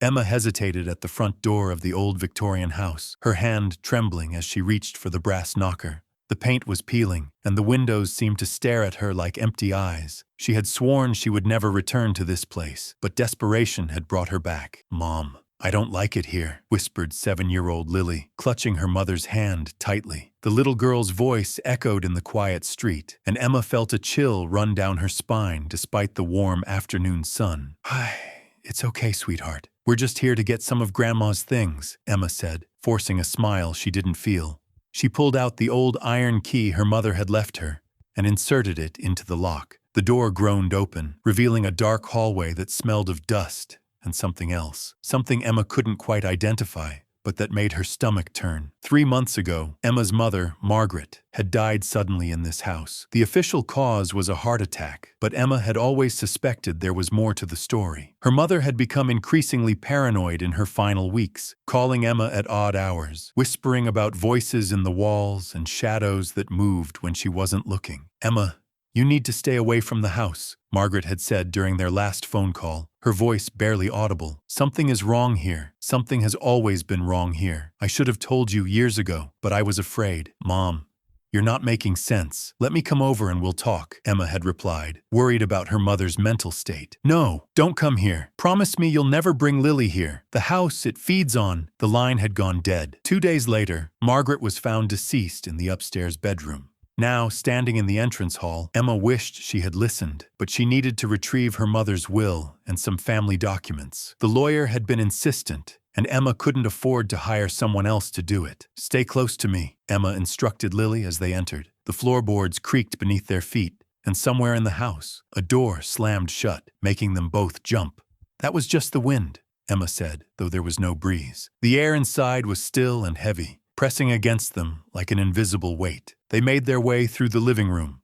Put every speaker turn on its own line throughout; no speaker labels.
Emma hesitated at the front door of the old Victorian house, her hand trembling as she reached for the brass knocker. The paint was peeling, and the windows seemed to stare at her like empty eyes. She had sworn she would never return to this place, but desperation had brought her back. "Mom, I don't like it here," whispered 7-year-old Lily, clutching her mother's hand tightly. The little girl's voice echoed in the quiet street, and Emma felt a chill run down her spine despite the warm afternoon sun. "It's okay, sweetheart. We're just here to get some of Grandma's things," Emma said, forcing a smile she didn't feel. She pulled out the old iron key her mother had left her and inserted it into the lock. The door groaned open, revealing a dark hallway that smelled of dust and something else. Something Emma couldn't quite identify, but that made her stomach turn. 3 months ago, Emma's mother, Margaret, had died suddenly in this house. The official cause was a heart attack, but Emma had always suspected there was more to the story. Her mother had become increasingly paranoid in her final weeks, calling Emma at odd hours, whispering about voices in the walls and shadows that moved when she wasn't looking. "Emma, you need to stay away from the house," Margaret had said during their last phone call, her voice barely audible. "Something is wrong here. Something has always been wrong here. I should have told you years ago, but I was afraid." "Mom, you're not making sense. Let me come over and we'll talk," Emma had replied, worried about her mother's mental state. "No, don't come here. Promise me you'll never bring Lily here. The house it feeds on." The line had gone dead. 2 days later, Margaret was found deceased in the upstairs bedroom. Now, standing in the entrance hall, Emma wished she had listened, but she needed to retrieve her mother's will and some family documents. The lawyer had been insistent, and Emma couldn't afford to hire someone else to do it. "Stay close to me," Emma instructed Lily as they entered. The floorboards creaked beneath their feet, and somewhere in the house, a door slammed shut, making them both jump. "That was just the wind," Emma said, though there was no breeze. The air inside was still and heavy, pressing against them like an invisible weight. They made their way through the living room,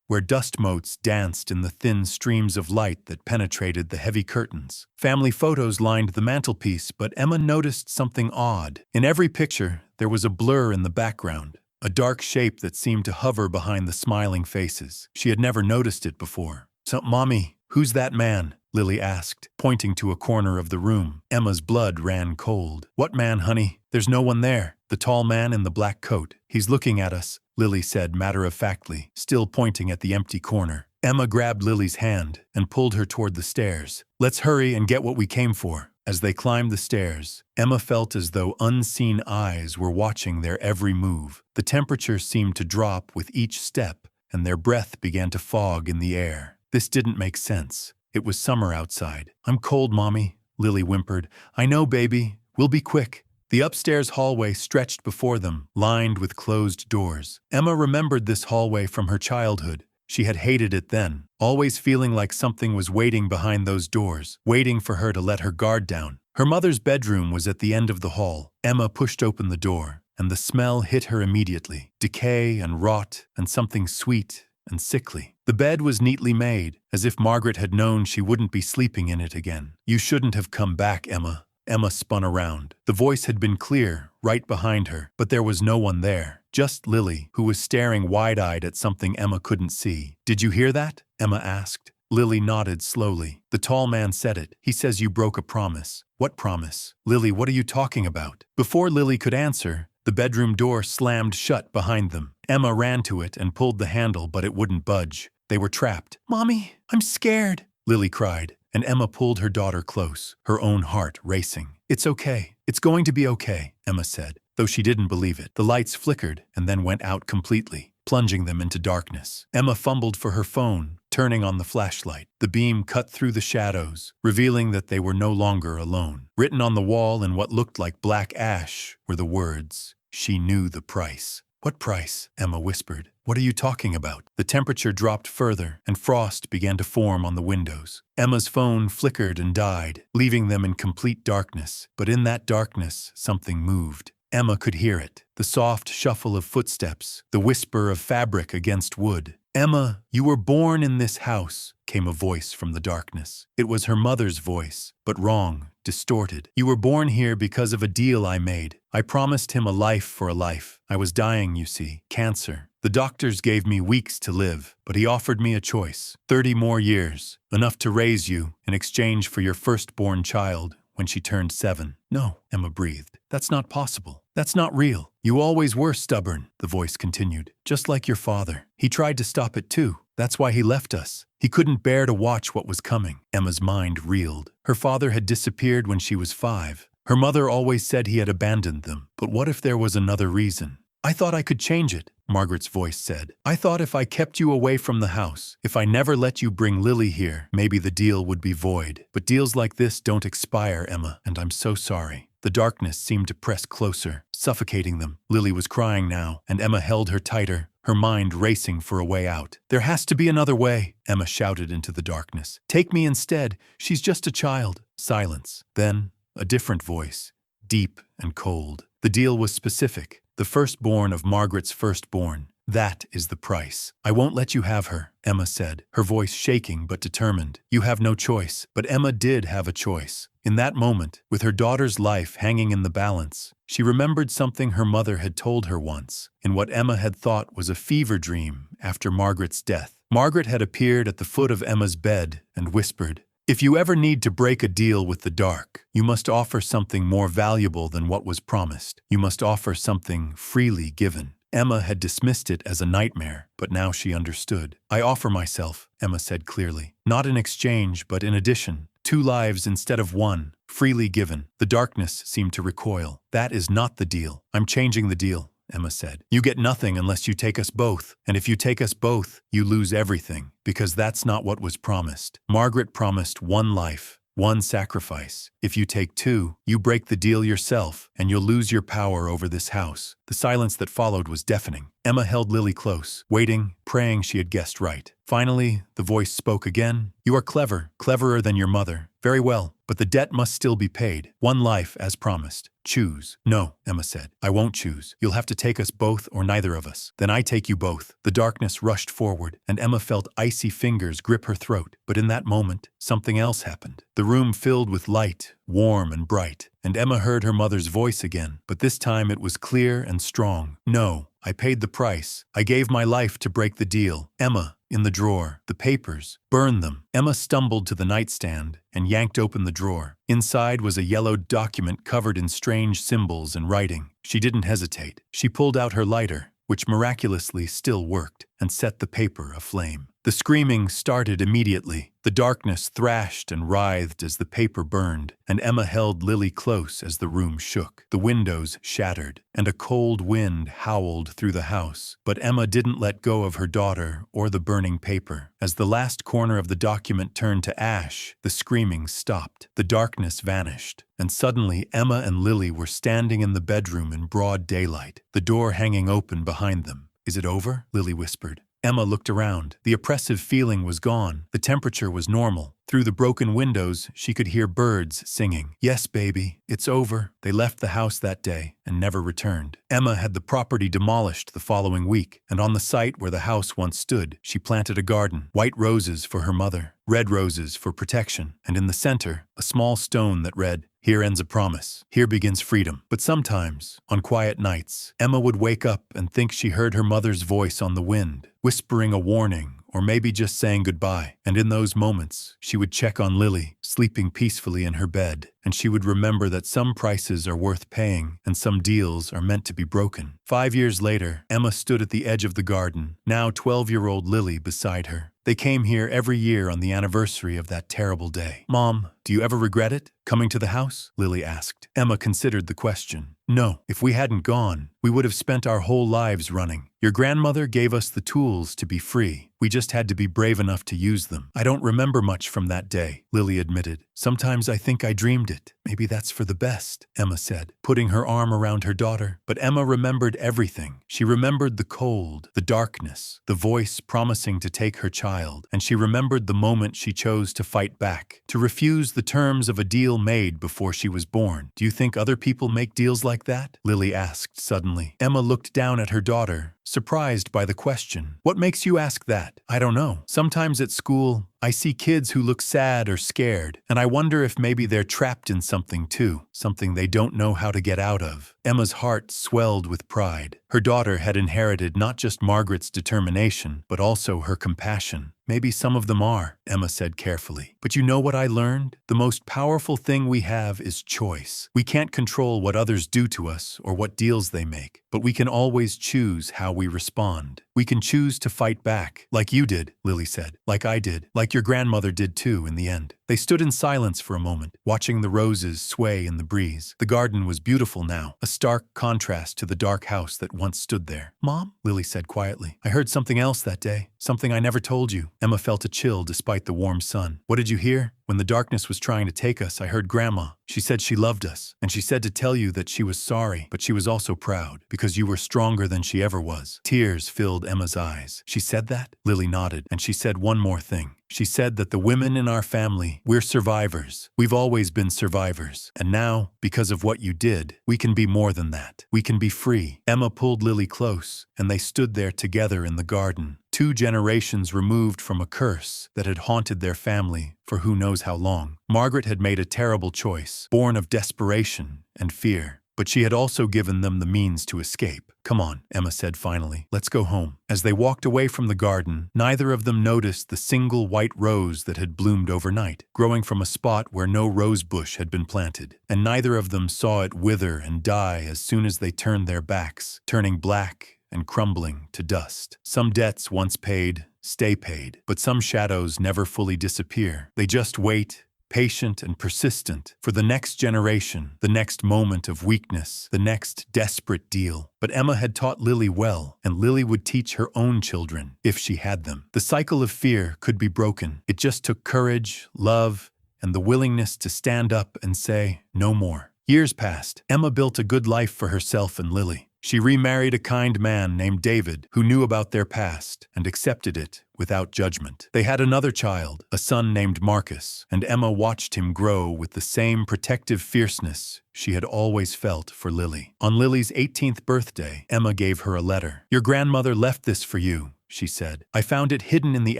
where dust motes danced in the thin streams of light that penetrated the heavy curtains. Family photos lined the mantelpiece, but Emma noticed something odd. In every picture, there was a blur in the background, a dark shape that seemed to hover behind the smiling faces. She had never noticed it before. "So, Mommy, who's that man?" Lily asked, pointing to a corner of the room. Emma's blood ran cold. "What man, honey? There's no one there." "The tall man in the black coat. He's looking at us," Lily said matter-of-factly, still pointing at the empty corner. Emma grabbed Lily's hand and pulled her toward the stairs. "Let's hurry and get what we came for." As they climbed the stairs, Emma felt as though unseen eyes were watching their every move. The temperature seemed to drop with each step, and their breath began to fog in the air. This didn't make sense. It was summer outside. "I'm cold, Mommy," Lily whimpered. "I know, baby. We'll be quick." The upstairs hallway stretched before them, lined with closed doors. Emma remembered this hallway from her childhood. She had hated it then, always feeling like something was waiting behind those doors, waiting for her to let her guard down. Her mother's bedroom was at the end of the hall. Emma pushed open the door, and the smell hit her immediately. Decay and rot, and something sweet and sickly. The bed was neatly made, as if Margaret had known she wouldn't be sleeping in it again. "You shouldn't have come back, Emma." Emma spun around. The voice had been clear, right behind her, but there was no one there. Just Lily, who was staring wide-eyed at something Emma couldn't see. "Did you hear that?" Emma asked. Lily nodded slowly. "The tall man said it. He says you broke a promise." "What promise?" "Lily, what are you talking about?" Before Lily could answer, the bedroom door slammed shut behind them. Emma ran to it and pulled the handle, but it wouldn't budge. They were trapped. "Mommy, I'm scared," Lily cried, and Emma pulled her daughter close, her own heart racing. "It's okay. It's going to be okay," Emma said, though she didn't believe it. The lights flickered and then went out completely, plunging them into darkness. Emma fumbled for her phone, turning on the flashlight. The beam cut through the shadows, revealing that they were no longer alone. Written on the wall in what looked like black ash were the words, "She knew the price." "What price?" Emma whispered. "What are you talking about?" The temperature dropped further, and frost began to form on the windows. Emma's phone flickered and died, leaving them in complete darkness. But in that darkness, something moved. Emma could hear it. The soft shuffle of footsteps, the whisper of fabric against wood. "Emma, you were born in this house," came a voice from the darkness. It was her mother's voice, but wrong, distorted. "You were born here because of a deal I made. I promised him a life for a life. I was dying, you see, cancer. The doctors gave me weeks to live, but he offered me a choice. 30 more years, enough to raise you in exchange for your firstborn child when she turned 7. No, Emma breathed. That's not possible. That's not real. You always were stubborn, the voice continued. Just like your father. He tried to stop it too. That's why he left us. He couldn't bear to watch what was coming. Emma's mind reeled. Her father had disappeared when she was 5. Her mother always said he had abandoned them. But what if there was another reason? I thought I could change it, Margaret's voice said. I thought if I kept you away from the house, if I never let you bring Lily here, maybe the deal would be void. But deals like this don't expire, Emma, and I'm so sorry. The darkness seemed to press closer, suffocating them. Lily was crying now, and Emma held her tighter, her mind racing for a way out. There has to be another way, Emma shouted into the darkness. Take me instead. She's just a child. Silence. Then, a different voice, deep and cold. The deal was specific. The firstborn of Margaret's firstborn. That is the price. I won't let you have her, Emma said, her voice shaking but determined. You have no choice. But Emma did have a choice. In that moment, with her daughter's life hanging in the balance, she remembered something her mother had told her once, in what Emma had thought was a fever dream after Margaret's death. Margaret had appeared at the foot of Emma's bed and whispered, "If you ever need to break a deal with the dark, you must offer something more valuable than what was promised. You must offer something freely given." Emma had dismissed it as a nightmare, but now she understood. I offer myself, Emma said clearly. Not in exchange, but in addition. 2 lives instead of 1, freely given. The darkness seemed to recoil. That is not the deal. I'm changing the deal, Emma said. You get nothing unless you take us both. And if you take us both, you lose everything. Because that's not what was promised. Margaret promised 1 life. 1 sacrifice. If you take 2, you break the deal yourself, and you'll lose your power over this house. The silence that followed was deafening. Emma held Lily close, waiting, praying she had guessed right. Finally, the voice spoke again. You are clever, cleverer than your mother. Very well, but the debt must still be paid. 1 life, as promised. Choose. No, Emma said. I won't choose. You'll have to take us both or neither of us. Then I take you both. The darkness rushed forward, and Emma felt icy fingers grip her throat. But in that moment, something else happened. The room filled with light, warm and bright, and Emma heard her mother's voice again, but this time it was clear and strong. No, I paid the price. I gave my life to break the deal. Emma, in the drawer, the papers, burn them. Emma stumbled to the nightstand and yanked open the drawer. Inside was a yellowed document covered in strange symbols and writing. She didn't hesitate. She pulled out her lighter, which miraculously still worked, and set the paper aflame. The screaming started immediately. The darkness thrashed and writhed as the paper burned, and Emma held Lily close as the room shook. The windows shattered, and a cold wind howled through the house. But Emma didn't let go of her daughter or the burning paper. As the last corner of the document turned to ash, the screaming stopped. The darkness vanished, and suddenly Emma and Lily were standing in the bedroom in broad daylight, the door hanging open behind them. Is it over? Lily whispered. Emma looked around. The oppressive feeling was gone. The temperature was normal. Through the broken windows, she could hear birds singing. Yes, baby, it's over. They left the house that day and never returned. Emma had the property demolished the following week, and on the site where the house once stood, she planted a garden. White roses for her mother, red roses for protection, and in the center, a small stone that read, "Here ends a promise. Here begins freedom." But sometimes, on quiet nights, Emma would wake up and think she heard her mother's voice on the wind, whispering a warning, or maybe just saying goodbye. And in those moments, she would check on Lily, sleeping peacefully in her bed, and she would remember that some prices are worth paying and some deals are meant to be broken. 5 years later, Emma stood at the edge of the garden, now 12-year-old Lily beside her. They came here every year on the anniversary of that terrible day. Mom, do you ever regret it, coming to the house? Lily asked. Emma considered the question. No, if we hadn't gone, we would have spent our whole lives running. Your grandmother gave us the tools to be free. We just had to be brave enough to use them. I don't remember much from that day, Lily admitted. Sometimes I think I dreamed it. Maybe that's for the best, Emma said, putting her arm around her daughter. But Emma remembered everything. She remembered the cold, the darkness, the voice promising to take her child, and she remembered the moment she chose to fight back, to refuse the terms of a deal made before she was born. Do you think other people make deals like that? Lily asked suddenly. Emma looked down at her daughter, surprised by the question. What makes you ask that? I don't know. Sometimes at school, I see kids who look sad or scared, and I wonder if maybe they're trapped in something too, something they don't know how to get out of. Emma's heart swelled with pride. Her daughter had inherited not just Margaret's determination, but also her compassion. Maybe some of them are, Emma said carefully. But you know what I learned? The most powerful thing we have is choice. We can't control what others do to us or what deals they make, but we can always choose how we respond. We can choose to fight back, like you did, Lily said, like I did, like your grandmother did too in the end. They stood in silence for a moment, watching the roses sway in the breeze. The garden was beautiful now, a stark contrast to the dark house that once stood there. Mom, Lily said quietly, I heard something else that day, something I never told you. Emma felt a chill despite the warm sun. What did you hear? When the darkness was trying to take us, I heard Grandma. She said she loved us, and she said to tell you that she was sorry, but she was also proud, because you were stronger than she ever was. Tears filled Emma's eyes. She said that? Lily nodded, and she said one more thing. She said that the women in our family, we're survivors. We've always been survivors. And now, because of what you did, we can be more than that. We can be free. Emma pulled Lily close, and they stood there together in the garden. 2 generations removed from a curse that had haunted their family for who knows how long. Margaret had made a terrible choice, born of desperation and fear. But she had also given them the means to escape. Come on, Emma said finally. Let's go home. As they walked away from the garden, neither of them noticed the single white rose that had bloomed overnight, growing from a spot where no rose bush had been planted. And neither of them saw it wither and die as soon as they turned their backs, turning black and crumbling to dust. Some debts once paid, stay paid, but some shadows never fully disappear. They just wait, patient and persistent, for the next generation, the next moment of weakness, the next desperate deal. But Emma had taught Lily well, and Lily would teach her own children, if she had them. The cycle of fear could be broken. It just took courage, love, and the willingness to stand up and say, no more. Years passed. Emma built a good life for herself and Lily. She remarried a kind man named David who knew about their past and accepted it without judgment. They had another child, a son named Marcus, and Emma watched him grow with the same protective fierceness she had always felt for Lily. On Lily's 18th birthday, Emma gave her a letter. Your grandmother left this for you, she said. I found it hidden in the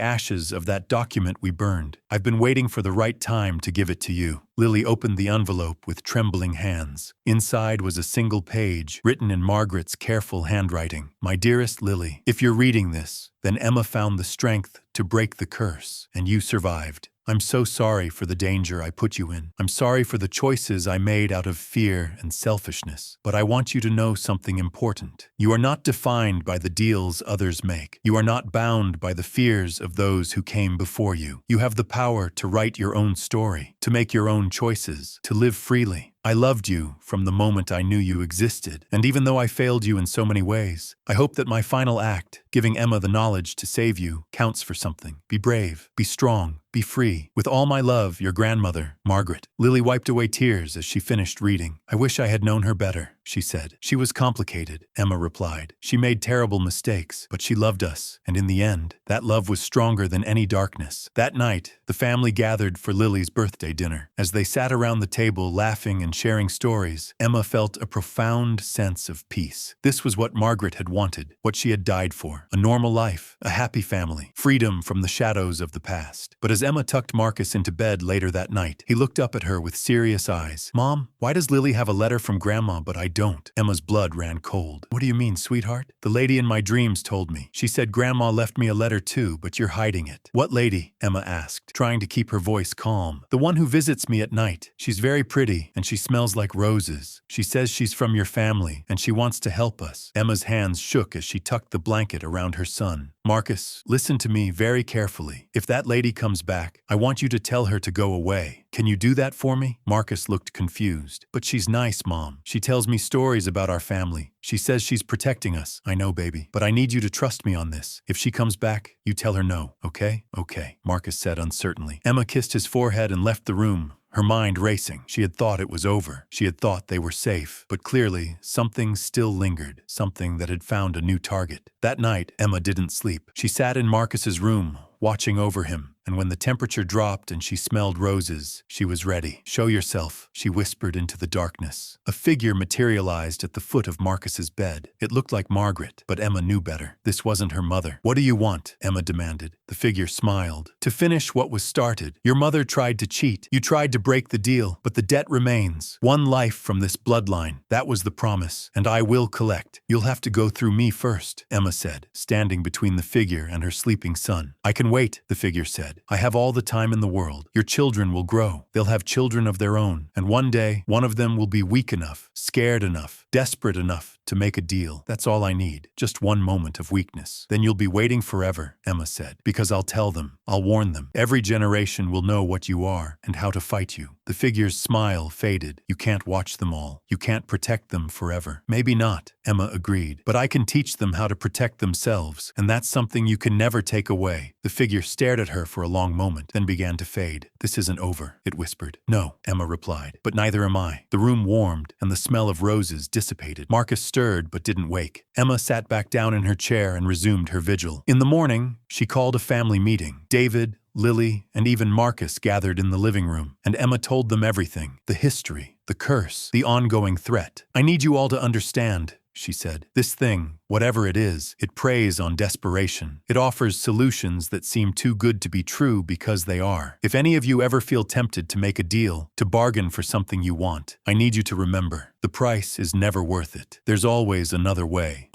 ashes of that document we burned. I've been waiting for the right time to give it to you. Lily opened the envelope with trembling hands. Inside was a single page, written in Margaret's careful handwriting. My dearest Lily, if you're reading this, then Emma found the strength to break the curse, and you survived. I'm so sorry for the danger I put you in. I'm sorry for the choices I made out of fear and selfishness. But I want you to know something important. You are not defined by the deals others make. You are not bound by the fears of those who came before you. You have the power to write your own story, to make your own choices, to live freely. I loved you from the moment I knew you existed, and even though I failed you in so many ways, I hope that my final act, giving Emma the knowledge to save you, counts for something. Be brave, be strong, be free. With all my love, your grandmother, Margaret. Lily wiped away tears as she finished reading. I wish I had known her better, she said. She was complicated, Emma replied. She made terrible mistakes, but she loved us, and in the end, that love was stronger than any darkness. That night, the family gathered for Lily's birthday dinner. As they sat around the table laughing and sharing stories, Emma felt a profound sense of peace. This was what Margaret had wanted, what she had died for. A normal life, a happy family, freedom from the shadows of the past. But as Emma tucked Marcus into bed later that night, he looked up at her with serious eyes. Mom, why does Lily have a letter from Grandma but I don't? Emma's blood ran cold. What do you mean, sweetheart? The lady in my dreams told me. She said Grandma left me a letter too, but you're hiding it. What lady? Emma asked, trying to keep her voice calm. The one who visits me at night. She's very pretty, and she smells like roses. She says she's from your family, and she wants to help us. Emma's hands shook as she tucked the blanket around her son. Marcus, listen to me very carefully. If that lady comes back, I want you to tell her to go away. Can you do that for me? Marcus looked confused. But she's nice, Mom. She tells me stories about our family. She says she's protecting us. I know, baby. But I need you to trust me on this. If she comes back, you tell her no, okay? Okay, Marcus said uncertainly. Emma kissed his forehead and left the room, her mind racing. She had thought it was over. She had thought they were safe. But clearly, something still lingered, something that had found a new target. That night, Emma didn't sleep. She sat in Marcus's room, watching over him. And when the temperature dropped and she smelled roses, she was ready. Show yourself, she whispered into the darkness. A figure materialized at the foot of Marcus's bed. It looked like Margaret, but Emma knew better. This wasn't her mother. What do you want? Emma demanded. The figure smiled. To finish what was started. Your mother tried to cheat. You tried to break the deal, but the debt remains. One life from this bloodline. That was the promise, and I will collect. You'll have to go through me first, Emma said, standing between the figure and her sleeping son. I can wait wait, the figure said. I have all the time in the world. Your children will grow. They'll have children of their own. And one day, one of them will be weak enough, scared enough, desperate enough to make a deal. That's all I need. Just one moment of weakness. Then you'll be waiting forever, Emma said. Because I'll tell them. I'll warn them. Every generation will know what you are and how to fight you. The figure's smile faded. You can't watch them all. You can't protect them forever. Maybe not, Emma agreed. But I can teach them how to protect themselves, and that's something you can never take away. The figure stared at her for a long moment, then began to fade. This isn't over, it whispered. No, Emma replied. But neither am I. The room warmed, and the smell of roses dissipated. Marcus stirred but didn't wake. Emma sat back down in her chair and resumed her vigil. In the morning, she called a family meeting. David, Lily, and even Marcus gathered in the living room, and Emma told them everything. The history, the curse, the ongoing threat. I need you all to understand, she said. This thing, whatever it is, it preys on desperation. It offers solutions that seem too good to be true because they are. If any of you ever feel tempted to make a deal, to bargain for something you want, I need you to remember, the price is never worth it. There's always another way.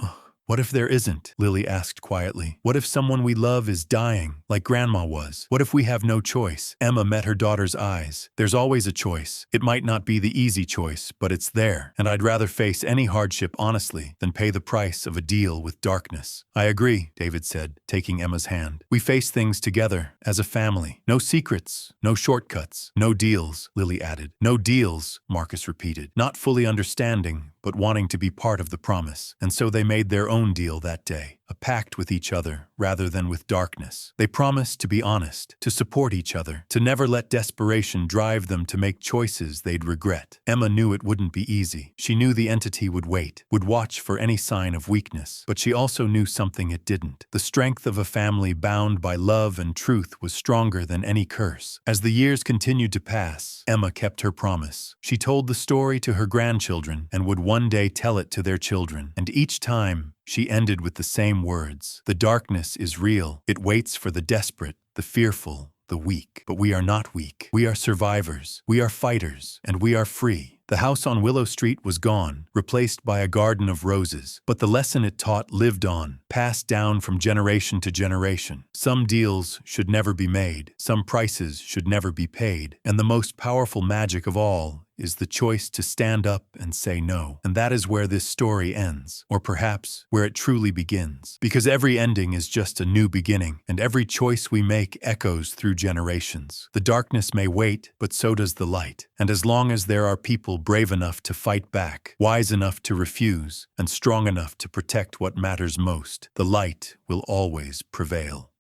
What if there isn't? Lily asked quietly. What if someone we love is dying, like Grandma was? What if we have no choice? Emma met her daughter's eyes. There's always a choice. It might not be the easy choice, but it's there. And I'd rather face any hardship honestly than pay the price of a deal with darkness. I agree, David said, taking Emma's hand. We face things together, as a family. No secrets, no shortcuts, no deals, Lily added. No deals, Marcus repeated. Not fully understanding, but wanting to be part of the promise. And so they made their own deal that day, a pact with each other rather than with darkness. They promised to be honest, to support each other, to never let desperation drive them to make choices they'd regret. Emma knew it wouldn't be easy. She knew the entity would wait, would watch for any sign of weakness. But she also knew something it didn't. The strength of a family bound by love and truth was stronger than any curse. As the years continued to pass, Emma kept her promise. She told the story to her grandchildren and would one day tell it to their children. And each time, she ended with the same words. The darkness is real. It waits for the desperate, the fearful, the weak. But we are not weak. We are survivors. We are fighters. And we are free. The house on Willow Street was gone, replaced by a garden of roses. But the lesson it taught lived on, passed down from generation to generation. Some deals should never be made. Some prices should never be paid. And the most powerful magic of all is the choice to stand up and say no. And that is where this story ends, or perhaps where it truly begins. Because every ending is just a new beginning, and every choice we make echoes through generations. The darkness may wait, but so does the light. And as long as there are people brave enough to fight back, wise enough to refuse, and strong enough to protect what matters most, the light will always prevail.